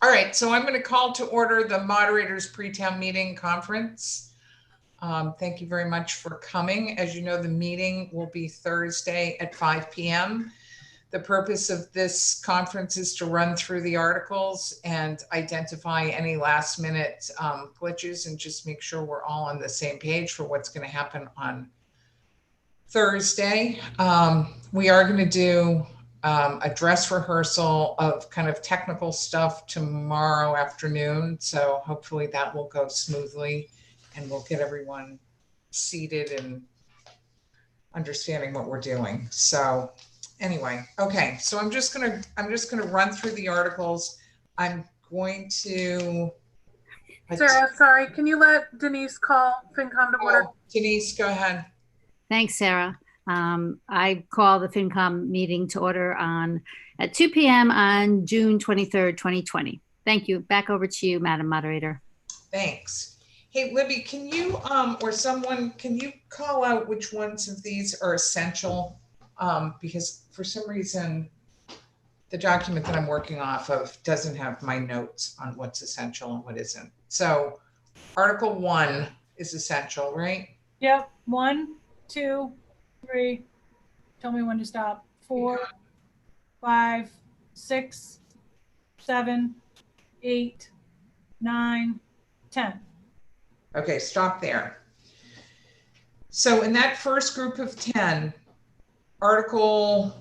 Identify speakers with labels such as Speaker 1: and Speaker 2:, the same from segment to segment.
Speaker 1: All right, so I'm going to call to order the Moderator's Pre-Town Meeting Conference. Thank you very much for coming. As you know, the meeting will be Thursday at 5 p.m. The purpose of this conference is to run through the articles and identify any last minute glitches and just make sure we're all on the same page for what's going to happen on Thursday. We are going to do a dress rehearsal of kind of technical stuff tomorrow afternoon. So hopefully that will go smoothly and we'll get everyone seated and understanding what we're doing. So anyway, okay. So I'm just gonna run through the articles. I'm going to
Speaker 2: Sarah, sorry, can you let Denise call FinCom to order?
Speaker 1: Denise, go ahead.
Speaker 3: Thanks, Sarah. I call the FinCom meeting to order at 2 p.m. on June 23rd, 2020. Thank you. Back over to you, Madam Moderator.
Speaker 1: Thanks. Hey, Libby, can you, or someone, can you call out which ones of these are essential? Because for some reason, the document that I'm working off of doesn't have my notes on what's essential and what isn't. So Article 1 is essential, right?
Speaker 2: Yep. 1, 2, 3. Tell me when to stop. 4, 5, 6, 7, 8, 9, 10.
Speaker 1: Okay, stop there. So in that first group of 10, Article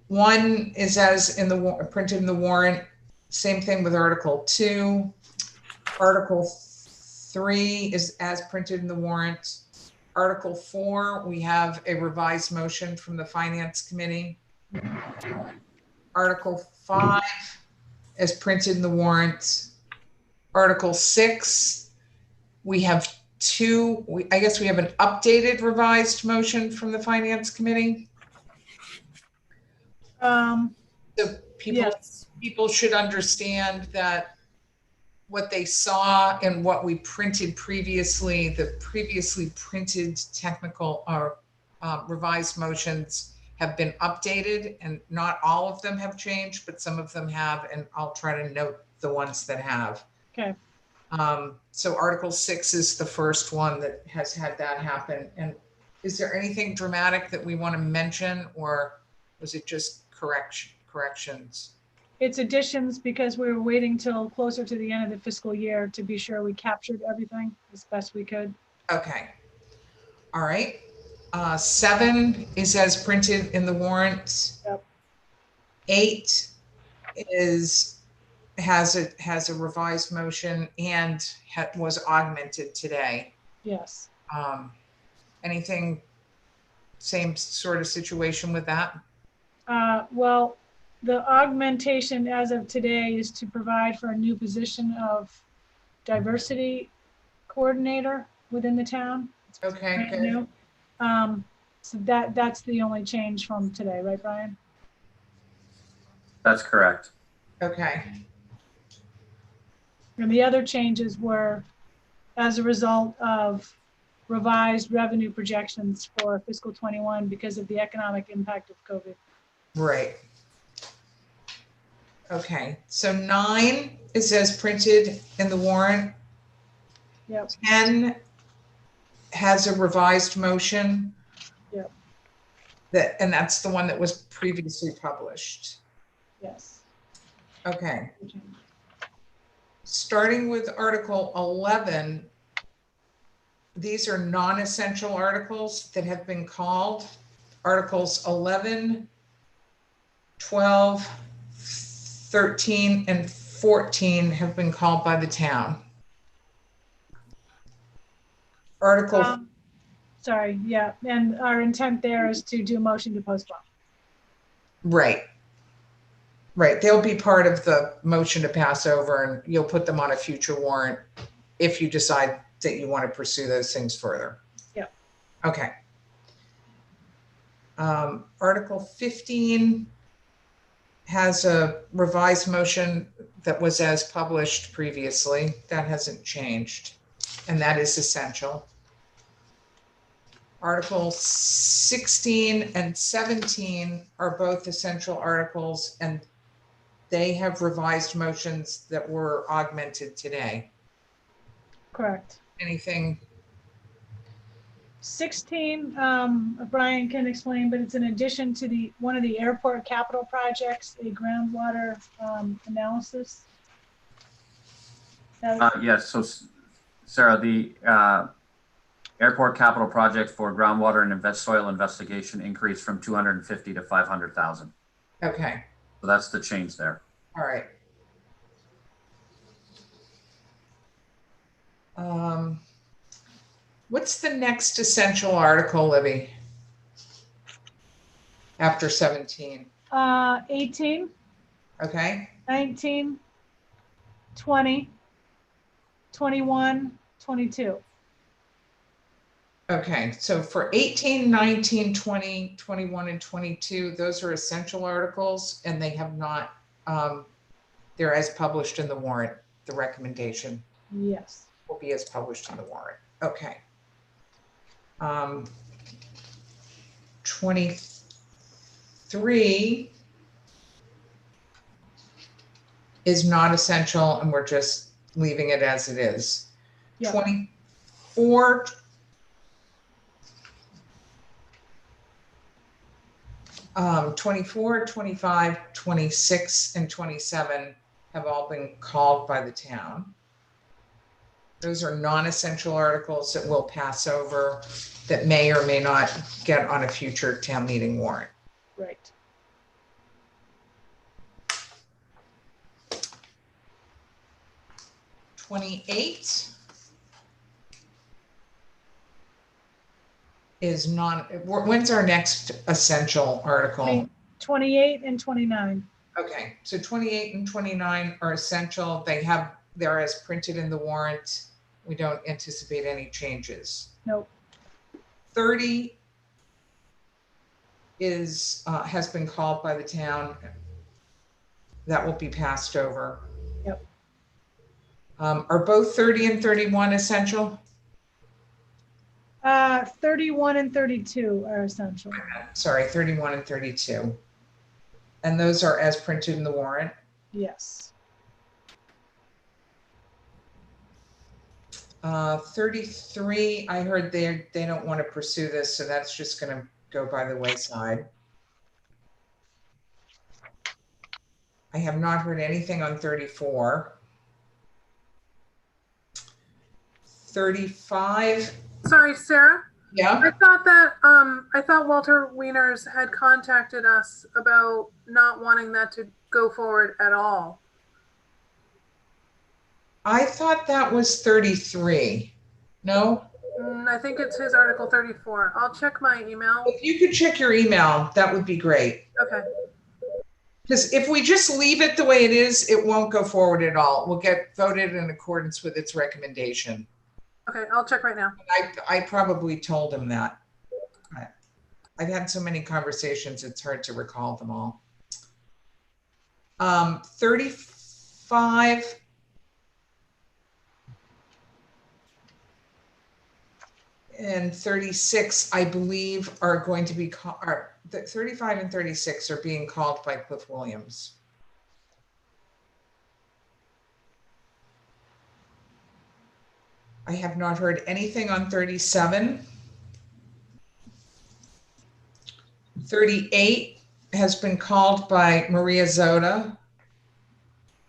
Speaker 1: 1 is as in the printed in the warrant. Same thing with Article 2. Article 3 is as printed in the warrant. Article 4, we have a revised motion from the Finance Committee. Article 5 as printed in the warrant. Article 6, we have I guess we have an updated revised motion from the Finance Committee. So people should understand that what they saw and what we printed previously, the previously printed technical or revised motions have been updated, and not all of them have changed, but some of them have, and I'll try to note the ones that have.
Speaker 2: Okay.
Speaker 1: So Article 6 is the first one that has had that happen. And is there anything dramatic that we want to mention, or was it just corrections?
Speaker 2: It's additions because we were waiting till closer to the end of the fiscal year to be sure we captured everything as best we could.
Speaker 1: Okay. All right. 7 is as printed in the warrant.
Speaker 2: Yep.
Speaker 1: 8 has a revised motion and was augmented today.
Speaker 2: Yes.
Speaker 1: Anything, same sort of situation with that?
Speaker 2: Well, the augmentation as of today is to provide for a new position of diversity coordinator within the town.
Speaker 1: Okay, good.
Speaker 2: New. So that's the only change from today, right, Brian?
Speaker 4: That's correct.
Speaker 1: Okay.
Speaker 2: And the other changes were as a result of revised revenue projections for fiscal 21 because of the economic impact of COVID.
Speaker 1: Right. Okay, so 9 is as printed in the warrant.
Speaker 2: Yep.
Speaker 1: 10 has a revised motion.
Speaker 2: Yep.
Speaker 1: And that's the one that was previously published.
Speaker 2: Yes.
Speaker 1: Okay. Starting with Article 11, these are non-essential articles that have been called. Articles 11, 12, 13, and 14 have been called by the town. Article.
Speaker 2: Sorry, yeah, and our intent there is to do a motion to postpone.
Speaker 1: Right. Right, they'll be part of the motion to pass over, and you'll put them on a future warrant if you decide that you want to pursue those things further.
Speaker 2: Yep.
Speaker 1: Okay. Article 15 has a revised motion that was as published previously. That hasn't changed, and that is essential. Article 16 and 17 are both essential articles, and they have revised motions that were augmented today.
Speaker 2: Correct.
Speaker 1: Anything?
Speaker 2: 16, Brian can explain, but it's in addition to one of the airport capital projects, a groundwater analysis.
Speaker 4: Yes, so Sarah, the airport capital project for groundwater and soil investigation increased from 250 to 500,000.
Speaker 1: Okay,
Speaker 4: So that's the change there.
Speaker 1: all right. What's the next essential article, Libby? After 17?
Speaker 2: 18,
Speaker 1: Okay,
Speaker 2: 19, 20, 21, 22.
Speaker 1: okay. So for 18, 19, 20, 21, and 22, those are essential articles and they have not, they're as published in the warrant. The recommendation
Speaker 2: Yes.
Speaker 1: will be as published in the warrant. Okay. 23 is not essential and we're just leaving it as it is.
Speaker 2: Yep.
Speaker 1: 24, um, 24, 25, 26, and 27 have all been called by the town. Those are non-essential articles that we'll pass over that may or may not get on a future town meeting warrant.
Speaker 2: Right.
Speaker 1: '28 is non, when's our next essential article?
Speaker 2: 28 and 29.
Speaker 1: Okay, so 28 and 29 are essential. They're as printed in the warrant. We don't anticipate any changes.
Speaker 2: Nope.
Speaker 1: 30 has been called by the town. That will be passed over.
Speaker 2: Yep.
Speaker 1: Are both 30 and 31 essential?
Speaker 2: 31 and 32 are essential.
Speaker 1: Sorry, 31 and 32. And those are as printed in the warrant?
Speaker 2: Yes.
Speaker 1: 33, I heard they don't want to pursue this, so that's just going to go by the wayside. I have not heard anything on 34. 35.
Speaker 5: Sorry, Sarah.
Speaker 1: Yeah.
Speaker 5: I thought Walter Wieners had contacted us about not wanting that to go forward at all.
Speaker 1: I thought that was 33. No?
Speaker 5: I think it's his Article 34. I'll check my email.
Speaker 1: If you could check your email, that would be great.
Speaker 5: Okay.
Speaker 1: Because if we just leave it the way it is, it won't go forward at all. We'll get voted in accordance with its recommendation.
Speaker 5: Okay, I'll check right now.
Speaker 1: I probably told him that. I've had so many conversations, it's hard to recall them all. 35 and 36, I believe, are going to be 35 and 36 are being called by Cliff Williams. I have not heard anything on 37. 38 has been called by Maria Zoda.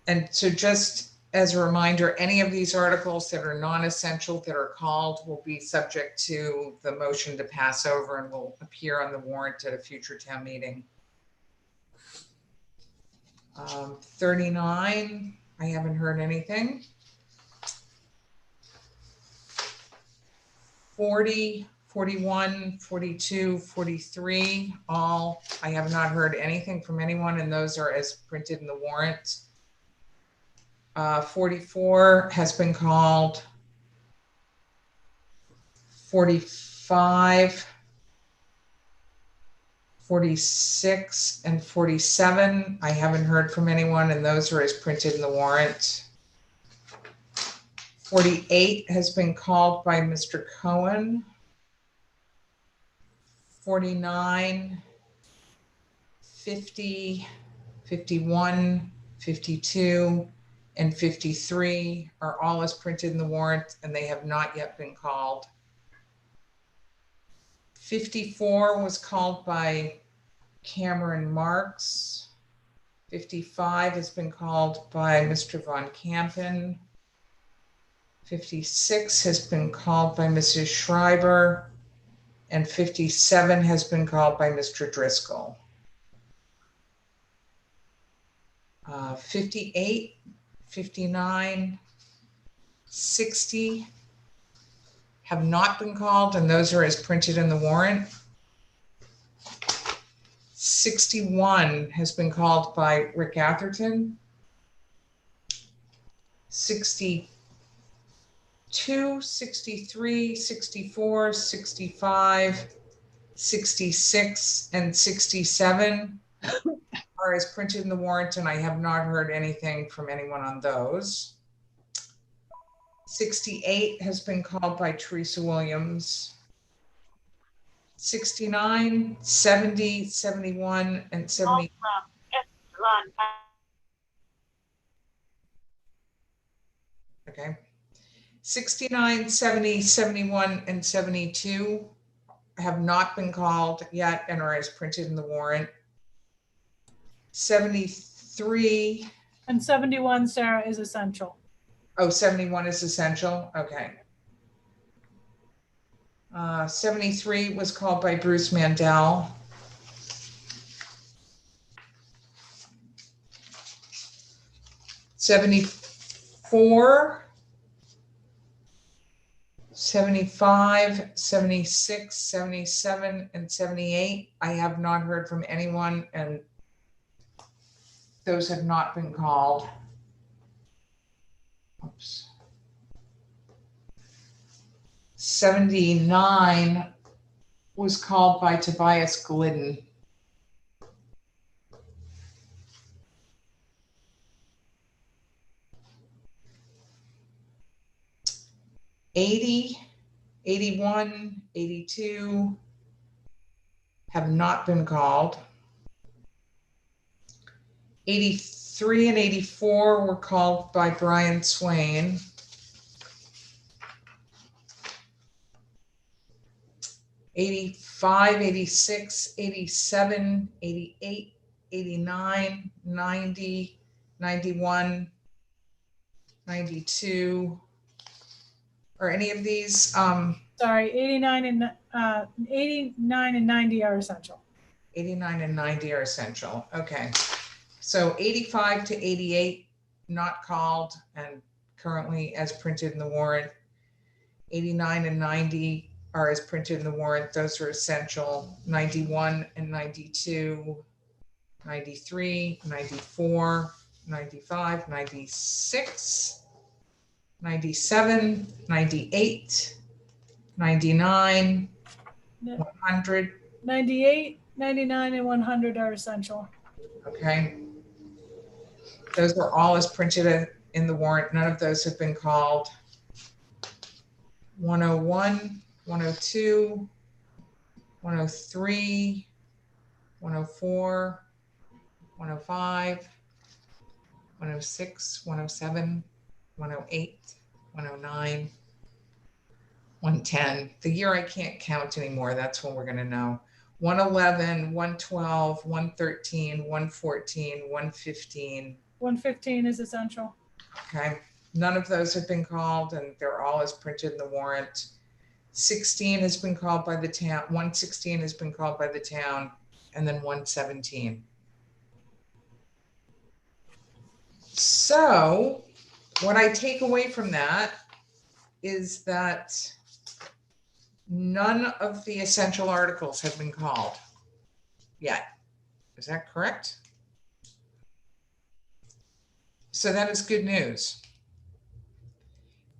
Speaker 1: And so just as a reminder, any of these articles that are non-essential that are called will be subject to the motion to pass over and will appear on the warrant at a future town meeting. 39, I haven't heard anything. 40, 41, 42, 43, all, I have not heard anything from anyone, and those are as printed in the warrant. 44 has been called. 45, 46, and 47, I haven't heard from anyone, and those are as printed in the warrant. 48 has been called by Mr. Cohen. 49, 50, 51, 52, and 53 are all as printed in the warrant, and they have not yet been called. 54 was called by Cameron Marks. 55 has been called by Mr. Von Campen. 56 has been called by Mrs. Schreiber, and 57 has been called by Mr. Driscoll. 58, 59, 60 have not been called, and those are as printed in the warrant. 61 has been called by Rick Atherton. 62, 63, 64, 65, 66, and 67 are as printed in the warrant, and I have not heard anything from anyone on those. 68 has been called by Teresa Williams. 69, 70, 71, and 70. Okay. 69, 70, 71, and 72 have not been called yet and are as printed in the warrant. 73.
Speaker 2: And 71, Sarah, is essential.
Speaker 1: Oh, 71 is essential. Okay. 73 was called by Bruce Mandel. 74, 75, 76, 77, and 78. I have not heard from anyone, and those have not been called. Oops. 79 was called by Tobias Glidden. 80, 81, 82 have not been called. 83 and 84 were called by Brian Swain. 85, 86, 87, 88, 89, 90, 91, 92. Are any of these?
Speaker 2: Sorry, 89 and 90 are essential.
Speaker 1: 89 and 90 are essential. Okay. So 85 to 88 not called and currently as printed in the warrant. 89 and 90 are as printed in the warrant. Those are essential. 91 and 92, 93, 94, 95, 96, 97, 98, 99, 100.
Speaker 2: 98, 99, and 100 are essential.
Speaker 1: Okay. Those are all as printed in the warrant. None of those have been called. 101, 102, 103, 104, 105, 106, 107, 108, 109, 110. The year I can't count anymore, that's when we're going to know. 111, 112, 113, 114, 115.
Speaker 2: 115 is essential.
Speaker 1: Okay. None of those have been called, and they're all as printed in the warrant. 16 has been called by the town. 116 has been called by the town, and then 117. So what I take away from that is that none of the essential articles have been called yet. Is that correct? So that is good news,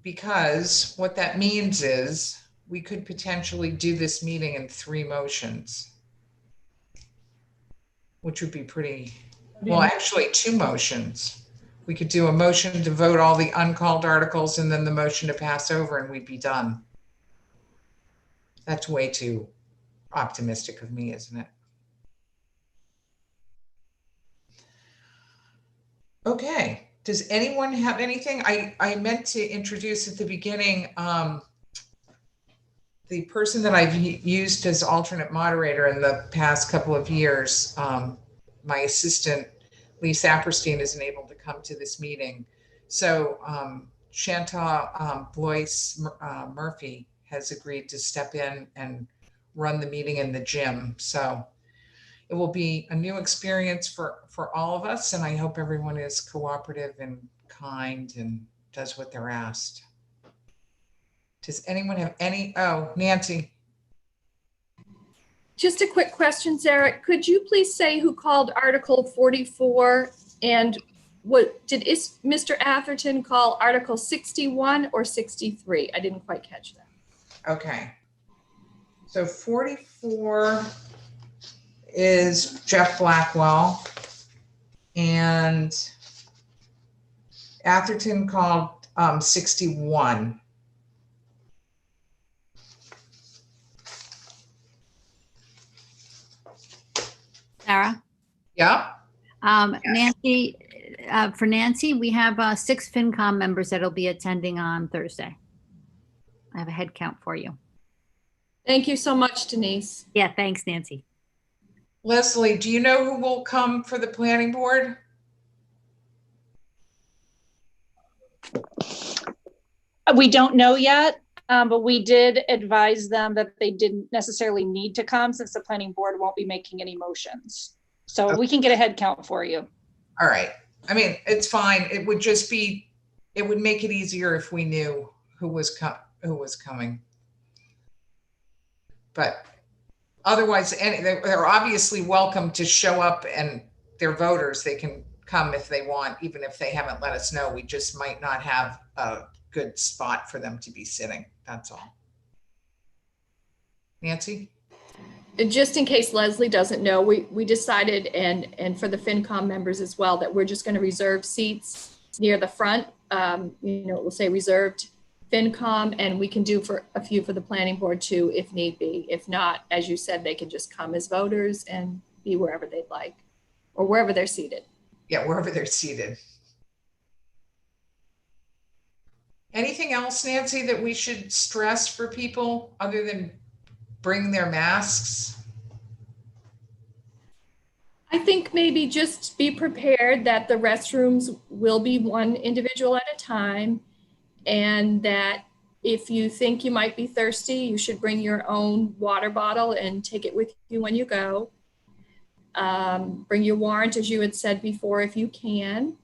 Speaker 1: because what that means is we could potentially do this meeting in 3 motions, which would be pretty, well, actually 2 motions. We could do a motion to vote all the uncalled articles and then the motion to pass over, and we'd be done. That's way too optimistic of me, isn't it? Okay, does anyone have anything? I meant to introduce at the beginning, the person that I've used as alternate moderator in the past couple of years. My assistant, Lee Saperstein, isn't able to come to this meeting. So Chantal Blois Murphy has agreed to step in and run the meeting in the gym. So it will be a new experience for all of us, and I hope everyone is cooperative and kind and does what they're asked. Does anyone have any? Oh, Nancy.
Speaker 6: Just a quick question, Sarah. Could you please say who called Article 44 and what did Mr. Atherton call Article 61 or 63? I didn't quite catch that.
Speaker 1: Okay. So 44 is Jeff Blackwell, and Atherton called 61.
Speaker 3: Sarah?
Speaker 1: Yeah.
Speaker 3: Nancy, for Nancy, we have 6 FinCom members that'll be attending on Thursday. I have a head count for you.
Speaker 6: Thank you so much, Denise.
Speaker 3: Yeah, thanks, Nancy.
Speaker 1: Leslie, do you know who will come for the planning board?
Speaker 7: We don't know yet, but we did advise them that they didn't necessarily need to come since the planning board won't be making any motions. So
Speaker 1: Okay.
Speaker 7: We can get a head count for you.
Speaker 1: All right. I mean, it's fine. It would just be, it would make it easier if we knew who was coming. But otherwise, they're obviously welcome to show up, and they're voters. They can come if they want, even if they haven't let us know. We just might not have a good spot for them to be sitting. That's all. Nancy?
Speaker 6: Just in case Leslie doesn't know, we decided, and for the FinCom members as well, that we're just going to reserve seats near the front. It will say reserved FinCom, and we can do for a few for the planning board too, if need be. If not, as you said, they can just come as voters and be wherever they'd like, or wherever they're seated.
Speaker 1: Yeah, wherever they're seated. Anything else, Nancy, that we should stress for people other than bring their masks?
Speaker 6: I think maybe just be prepared that the restrooms will be one individual at a time, and that if you think you might be thirsty, you should bring your own water bottle and take it with you when you go. Bring your warrant, as you had said before, if you can.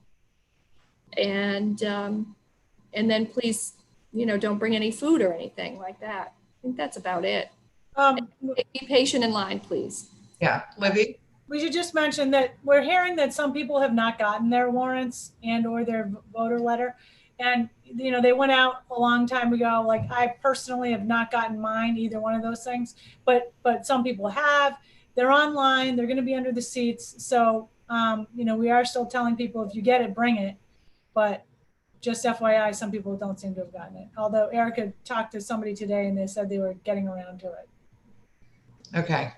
Speaker 6: And then please, don't bring any food or anything like that. I think that's about it. Be patient in line, please.
Speaker 1: Yeah, Libby?
Speaker 2: We should just mention that we're hearing that some people have not gotten their warrants and or their voter letter. And, they went out a long time ago. Like, I personally have not gotten mine, either one of those things, but some people have. They're online, they're going to be under the seats. So, we are still telling people, if you get it, bring it. But just FYI, some people don't seem to have gotten it. Although Erica talked to somebody today and they said they were getting around to it.
Speaker 1: Okay.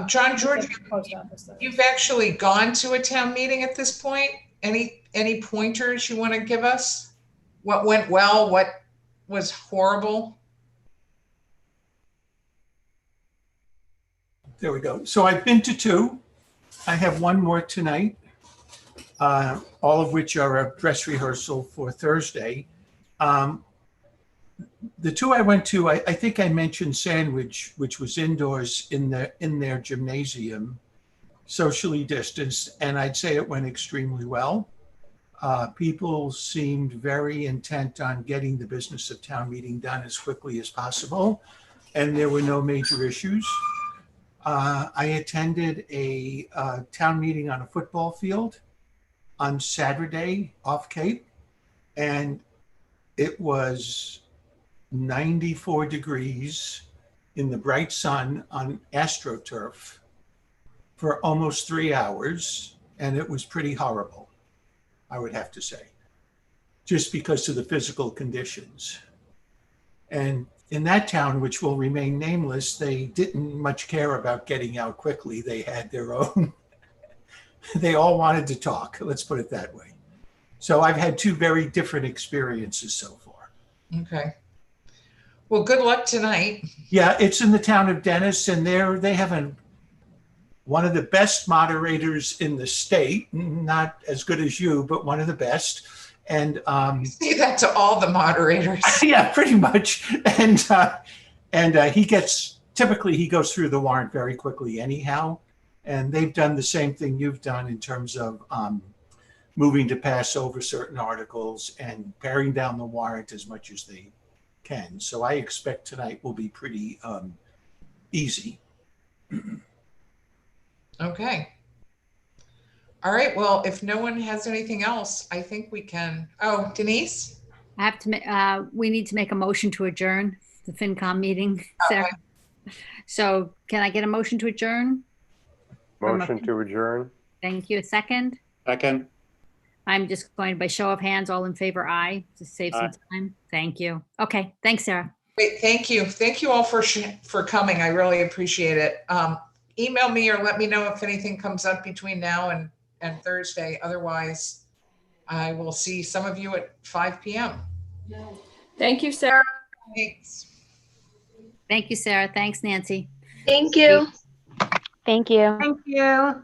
Speaker 1: John George, you've actually gone to a town meeting at this point. Any pointers you want to give us? What went well? What was horrible?
Speaker 8: There we go. So I've been to 2. I have one more tonight, all of which are a dress rehearsal for Thursday. The 2 I went to, I think I mentioned Sandwich, which was indoors in their gymnasium, socially distanced, and I'd say it went extremely well. People seemed very intent on getting the business of town meeting done as quickly as possible, and there were no major issues. I attended a town meeting on a football field on Saturday off Cape, and it was 94 degrees in the bright sun on AstroTurf for almost 3 hours, and it was pretty horrible, I would have to say, just because of the physical conditions. And in that town, which will remain nameless, they didn't much care about getting out quickly. They had their own They all wanted to talk. Let's put it that way. So I've had two very different experiences so far.
Speaker 1: Okay. Well, good luck tonight.
Speaker 8: Yeah, it's in the town of Dennis, and they have one of the best moderators in the state. Not as good as you, but one of the best. And
Speaker 1: Say that to all the moderators.
Speaker 8: yeah, pretty much. And he typically goes through the warrant very quickly anyhow. And they've done the same thing you've done in terms of moving to pass over certain articles and paring down the warrant as much as they can. So I expect tonight will be pretty easy.
Speaker 1: Okay. All right. Well, if no one has anything else, I think we can. Oh, Denise?
Speaker 3: I have to, we need to make a motion to adjourn the FinCom meeting, Sarah. So can I get a motion to adjourn?
Speaker 9: Motion to adjourn.
Speaker 3: Thank you. A second?
Speaker 10: Second.
Speaker 3: I'm just going by show of hands, all in favor, aye, to save some time. Thank you. Okay, thanks, Sarah.
Speaker 1: Great. Thank you. Thank you all for coming. I really appreciate it. Email me or let me know if anything comes up between now and Thursday. Otherwise, I will see some of you at 5 p.m.
Speaker 6: Thank you, Sarah.
Speaker 1: Thanks.
Speaker 3: Thank you, Sarah. Thanks, Nancy.
Speaker 11: Thank you.
Speaker 12: Thank you.
Speaker 5: Thank you.